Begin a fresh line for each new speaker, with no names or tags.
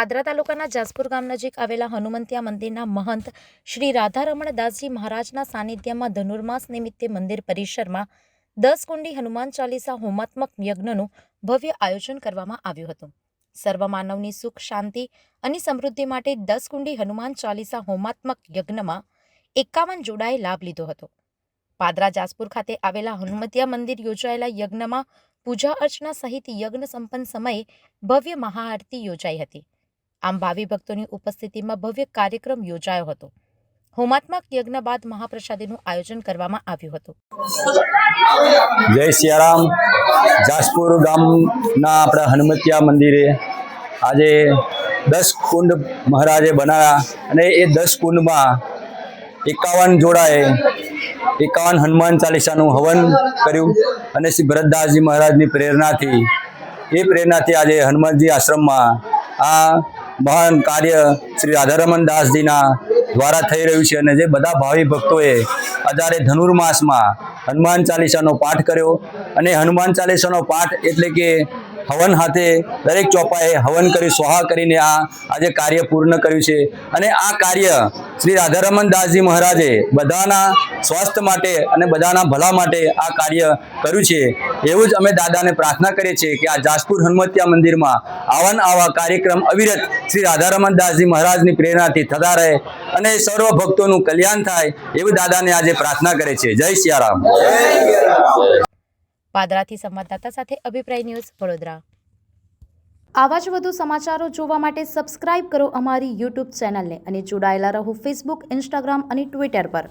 પાદરા તાલુકાના જાસપુર ગામ નજીક આવેલા હનુમંતિયા મંદિરના મહંત શ્રી રાધારમણ દાસજી મહારાજના સાનિધ્યમાં ધનુર્માસ નિમિત્તે મંદિર પરિસરમાં 10 કુંડી હનુમાન ચાલીસા હોમાત્મક યજ્ઞનું ભવ્ય આયોજન કરવામાં આવ્યું હતું। સર્વ માનવની સુખ શાંતિ અને સમૃદ્ધિ માટે 10 કુંડી હનુમાન ચાલીસા હોમાત્મક યજ્ઞમાં 51 જોડાએ લાભ લીધો હતો। પાદરા જાસપુર ખાતે આવેલા હનુમંતિયા મંદિર યોજાયેલા યજ્ઞમાં પૂજા અર્ચના સહિત યજ્ઞ સંપન્ન સમયે ભવ્ય મહાઆરતી યોજાઈ હતી। આમ ભાવિ ભક્તોની ઉપસ્થિતિમાં ભવ્ય કાર્યક્રમ યોજાયો હતો। હોમાત્મક યજ્ઞ બાદ મહાપ્રસાદીનું આયોજન કરવામાં આવ્યું હતું।
જય સિયારામ। જાસપુર ગામના આપણા હનુમંતિયા મંદિરે આજે 10 કુંડ મહારાજે બનાવ્યા અને એ 10 કુંડમાં 51 જોડાએ 51 હનુમાન ચાલીસાનું હવન કર્યું અને શ્રી ભરતદાસજી મહારાજની પ્રેરણાથી આજે હનુમાનજી આશ્રમમાં આ મહાન કાર્ય શ્રી રાધારમણ દાસજીના દ્વારા થઈ રહ્યું છે। અને જે બધા ભાવિ ભક્તોએ અત્યારે ધનુર્માસમાં હનુમાન ચાલીસાનો પાઠ કર્યો અને હનુમાન ચાલીસાનો પાઠ એટલે કે હવન હાથે દરેક ચોપાએ હવન કરી સ્વાહા કરીને આજે કાર્ય પૂર્ણ કર્યું છે। અને આ કાર્ય શ્રી રાધારમણ દાસજી મહારાજે બધાના સ્વાસ્થ્ય માટે અને બધાના ભલા માટે આ કાર્ય કર્યું છે। એવું જ અમે દાદાને પ્રાર્થના કરીએ છીએ કે આ જાસપુર હનુમંતિયા મંદિરમાં આવા કાર્યક્રમ અવિરત શ્રી રાધારમણ દાસજી મહારાજની પ્રેરણાથી થતા રહે અને સર્વ ભક્તોનું કલ્યાણ થાય એવું દાદાને આજે પ્રાર્થના કરે છે। જય સિયારામ।
પાદરાથી સંવાદદાતા સાથે અભિપ્રાય ન્યૂઝ વડોદરા। આવા જ વધુ સમાચારો જોવા માટે સબસ્ક્રાઇબ કરો અમારી યુટ્યુબ ચેનલને અને જોડાયેલા રહો ફેસબુક, ઇન્સ્ટાગ્રામ અને ટ્વિટર પર।